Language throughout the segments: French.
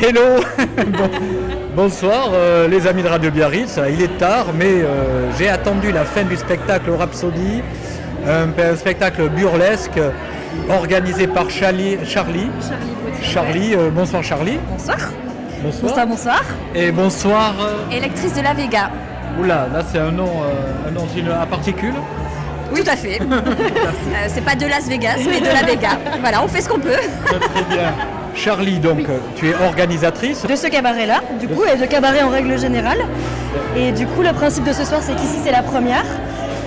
Hello. Bonsoir les amis de Radio Biarritz, il est tard mais j'ai attendu la fin du spectacle Rhapsody, un spectacle burlesque organisé par Charlie. Bonsoir Charlie. Bonsoir. Bonsoir. Et bonsoir. Électrice de la Vega. Oula, là c'est un nom à particules. Oui, tout à fait. C'est pas de Las Vegas, mais de la Vega. Voilà, on fait ce qu'on peut. Très bien. Charlie, donc, tu es organisatrice de ce cabaret-là, du coup, et de cabaret en règle générale. Et du coup, le principe de ce soir, c'est qu'ici, c'est la première.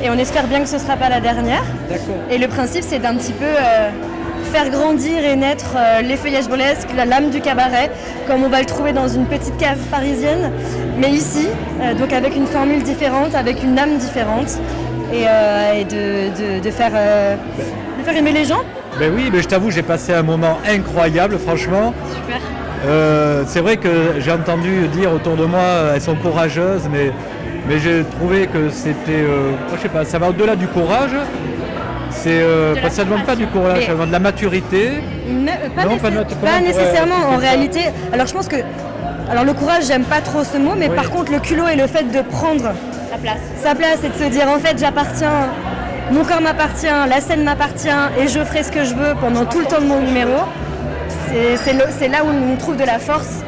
Et on espère bien que ce ne sera pas la dernière. D'accord. Et le principe, c'est d'un petit peu faire grandir et naître l'effeuillage burlesque, la lame du cabaret, comme on va le trouver dans une petite cave parisienne. Mais ici, donc avec une formule différente, avec une âme différente. Et de faire aimer les gens. Ben oui, mais je t'avoue, j'ai passé un moment incroyable, franchement. Super. C'est vrai que j'ai entendu dire autour de moi, elles sont courageuses, mais j'ai trouvé que c'était, je sais pas, ça va au-delà du courage. C'est, ça ne demande pas du courage, ça demande de la maturité. Pas nécessairement, en réalité. Alors je pense que, le courage, j'aime pas trop ce mot, mais par contre le culot et le fait de prendre sa place et de se dire en fait j'appartiens. Mon corps m'appartient, la scène m'appartient et je ferai ce que je veux pendant tout le temps de mon numéro. C'est là où on trouve de la force.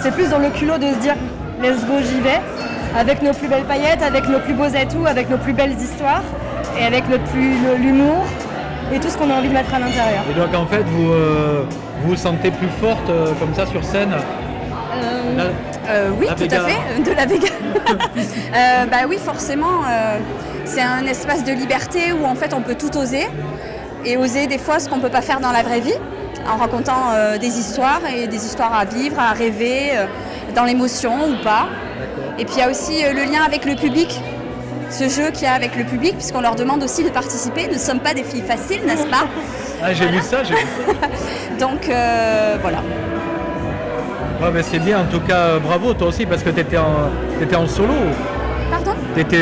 C'est plus dans le culot de se dire let's go, j'y vais, avec nos plus belles paillettes, avec nos plus beaux atouts, avec nos plus belles histoires et avec l'humour et tout ce qu'on a envie de mettre à l'intérieur. Et donc en fait vous vous sentez plus forte comme ça sur scène oui, tout à fait, de la Vega. Oui, forcément. C'est un espace de liberté où en fait on peut tout oser et oser des fois ce qu'on ne peut pas faire dans la vraie vie en racontant des histoires et des histoires à vivre, à rêver, dans l'émotion ou pas. Et puis il y a aussi le lien avec le public, ce jeu qu'il y a avec le public puisqu'on leur demande aussi de participer. Nous ne sommes pas des filles faciles, n'est-ce pas? J'ai vu ça. Donc voilà. Ouais, mais c'est bien, en tout cas bravo toi aussi parce que tu étais en solo. Pardon?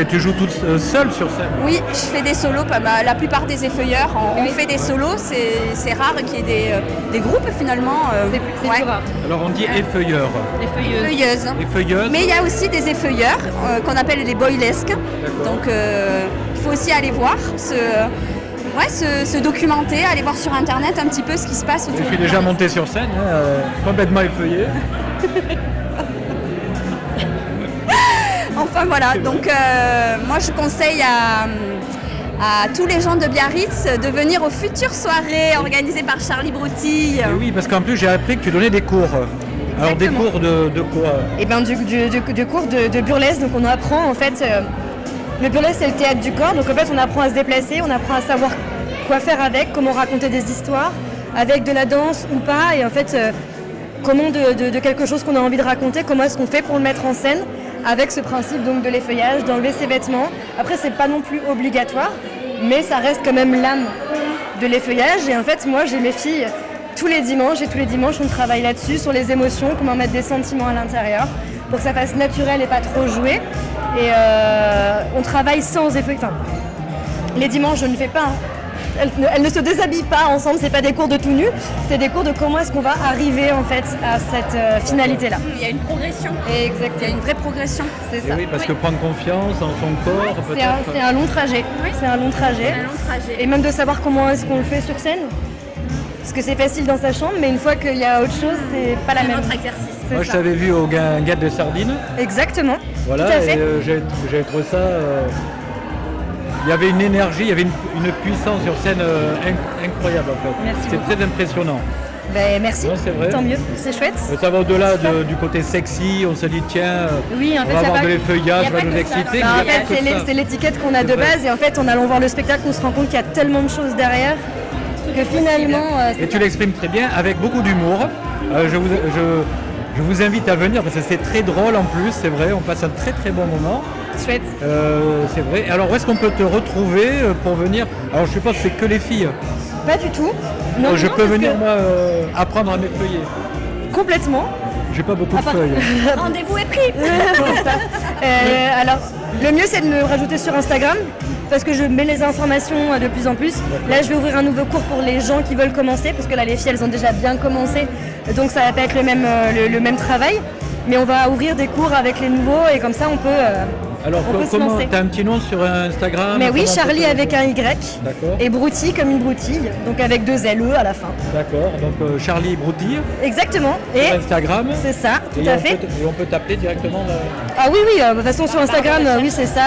Tu joues toute seule sur scène? Oui, je fais des solos. La plupart des effeuilleurs, on fait des solos. C'est rare qu'il y ait des groupes finalement. C'est plus rare. Alors on dit effeuilleurs. Effeuilleuses. Mais il y a aussi des effeuilleurs qu'on appelle les boylesques. Donc il faut aussi aller voir, se documenter, aller voir sur internet un petit peu ce qui se passe autour. Je suis déjà monté sur scène, complètement effeuillé. Enfin voilà, donc moi je conseille à tous les gens de Biarritz de venir aux futures soirées organisées par Charlie Broutille. Et oui, parce qu'en plus j'ai appris que tu donnais des cours. Alors des cours de quoi? Eh bien du cours de burlesque, donc on apprend en fait, le burlesque c'est le théâtre du corps, donc en fait on apprend à se déplacer, on apprend à savoir quoi faire avec, comment raconter des histoires, avec de la danse ou pas, et en fait comment de quelque chose qu'on a envie de raconter, comment est-ce qu'on fait pour le mettre en scène, avec ce principe donc de l'effeuillage, d'enlever ses vêtements. Après c'est pas non plus obligatoire, mais ça reste quand même l'âme de l'effeuillage. Et en fait moi j'ai mes filles tous les dimanches, et tous les dimanches on travaille là-dessus, sur les émotions, comment mettre des sentiments à l'intérieur, pour que ça fasse naturel et pas trop joué. Et on travaille sans effeuillage. Enfin, les dimanches je ne fais pas. Elles ne se déshabillent pas ensemble, c'est pas des cours de tout nu, c'est des cours de comment est-ce qu'on va arriver en fait à cette finalité-là. Il y a une progression. Exactement. Il y a une vraie progression, c'est ça. Oui, parce que prendre confiance dans son corps, peut-être. C'est un long trajet. Oui. C'est un long trajet. Et même de savoir comment est-ce qu'on le fait sur scène. Parce que c'est facile dans sa chambre, mais une fois qu'il y a autre chose, c'est pas la même. C'est un autre exercice. Moi, je t'avais vu au Guinguette de Sardines. Exactement. Voilà, tout à fait. Et j'avais trouvé ça. Il y avait une énergie, il y avait une puissance sur scène incroyable en fait. Merci c'est beaucoup. très impressionnant. Merci, non, c'est vrai. Tant mieux, c'est chouette. Ça va au-delà du côté sexy, on se dit tiens, oui, en on fait, va avoir de l'effeuillage, ça va nous exciter. En fait, c'est l'étiquette qu'on a de base, et en fait en allant voir le spectacle on se rend compte qu'il y a tellement de choses derrière que finalement... Et tu l'exprimes très bien, avec beaucoup d'humour. Je vous invite à venir parce que c'est très drôle en plus, c'est vrai, on passe un très très bon moment. Chouette. C'est vrai. Alors où est-ce qu'on peut te retrouver pour venir? Alors je suppose que c'est que les filles. Pas du tout. Je peux venir moi apprendre à m'effeuiller. Complètement. J'ai pas beaucoup de feuilles. Rendez-vous est pris. Alors le mieux c'est de me rajouter sur Instagram. parce que je mets les informations de plus en plus. Là, je vais ouvrir un nouveau cours pour les gens qui veulent commencer, parce que là, les filles, elles ont déjà bien commencé, donc ça va pas être le même travail. Mais on va ouvrir des cours avec les nouveaux et comme ça, on peut Alors, comment t'as un petit nom sur Instagram? Mais oui, Charlie avec un Y. D'accord. Et Broutilles comme une broutille, donc avec 2 LE à la fin. D'accord, donc Charlie Broutilles. Exactement. Sur Et Instagram. c'est ça, tout à fait. Et on peut t'appeler directement là. Ah oui, de toute façon sur Instagram, oui c'est ça.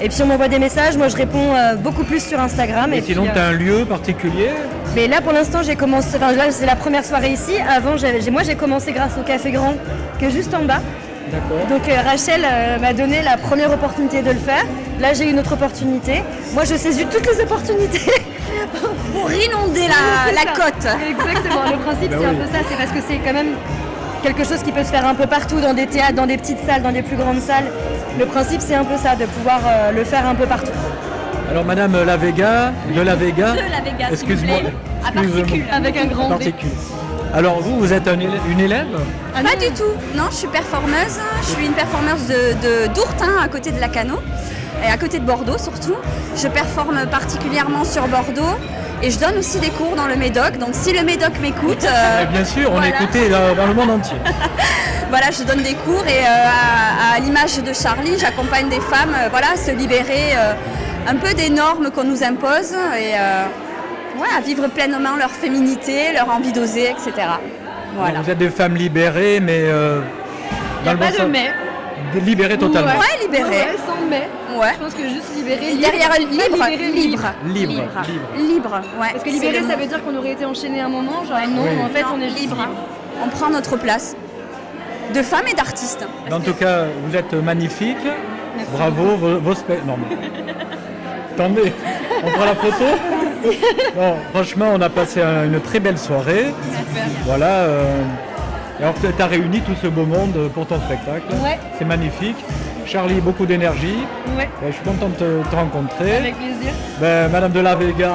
Et puis on m'envoie des messages, moi je réponds beaucoup plus sur Instagram. Et sinon, tu as un lieu particulier? Mais là pour l'instant j'ai commencé, enfin là c'est la première soirée ici. Avant j'ai commencé grâce au Café Grand, qui est juste en bas. D'accord. Donc Rachel m'a donné la première opportunité de le faire. Là j'ai une autre opportunité. Moi je saisis toutes les opportunités. Pour inonder la côte. Exactement, le principe c'est un peu ça, c'est parce que c'est quand même quelque chose qui peut se faire un peu partout, dans des théâtres, dans des petites salles, dans des plus grandes salles. Le principe c'est un peu ça, de pouvoir le faire un peu partout. Alors Madame Lavega, excuse-moi, à particules. Avec un grand B. particule. Alors vous êtes une élève? Pas du tout, non, je suis performeuse. Je suis une performeuse d'Ourtin, à côté de Lacanau, et à côté de Bordeaux surtout. Je performe particulièrement sur Bordeaux et je donne aussi des cours dans le Médoc. Donc si le Médoc m'écoute... bien sûr, on est écouté dans le monde entier. Voilà, je donne des cours et à l'image de Charlie, j'accompagne des femmes à se libérer un peu des normes qu'on nous impose et à vivre pleinement leur féminité, leur envie d'oser, etc. Voilà. Vous êtes des femmes libérées, mais Il n'y a pas de mais. Libérées totalement. Ouais, libérées. Ouais, sans mais. Ouais. Je pense que juste libéré. Derrière libre. Libre. Ouais. Parce que libéré, ça veut dire qu'on aurait été enchaîné un moment, genre non, Oui. en fait Non, on est juste libre. On prend notre place de femmes et d'artistes. En tout cas, vous êtes magnifique. Bravo, vos non, mais... Attendez, on prend la photo. Non, franchement, on a passé une très belle soirée. Voilà. Alors tu as réuni tout ce beau monde pour ton spectacle. Ouais. C'est magnifique. Charlie, beaucoup d'énergie. Ouais. Je suis content de te rencontrer. Avec plaisir. Madame de la Vega,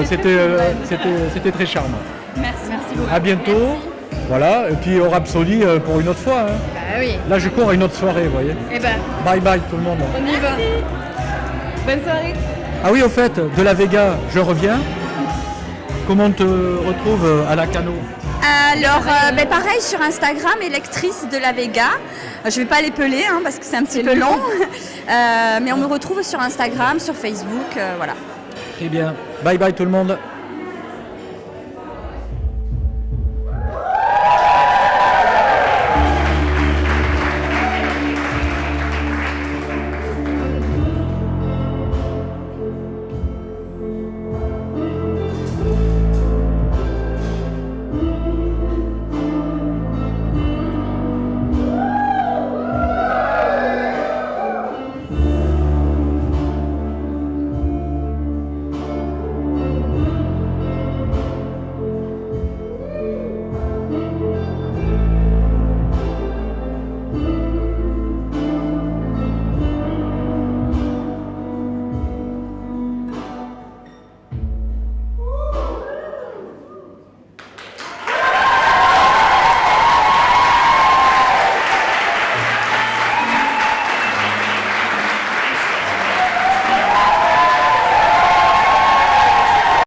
c'était très charmant. Merci beaucoup. À bientôt. Voilà, et puis au Rhapsody pour une autre fois. Hein. Bah oui. Là, je cours à une autre soirée, vous voyez. Et ben, Bye bye tout le monde. on y va. Bonne soirée. Ah oui, au fait, de la Vega, je reviens. Comment on te retrouve à Lacanau? Alors, pareil sur Instagram, électrice de la Vega. Je vais pas l'épeler parce que c'est un petit peu long. Mais on me retrouve sur Instagram, sur Facebook, voilà. Très bien. Bye bye tout le monde.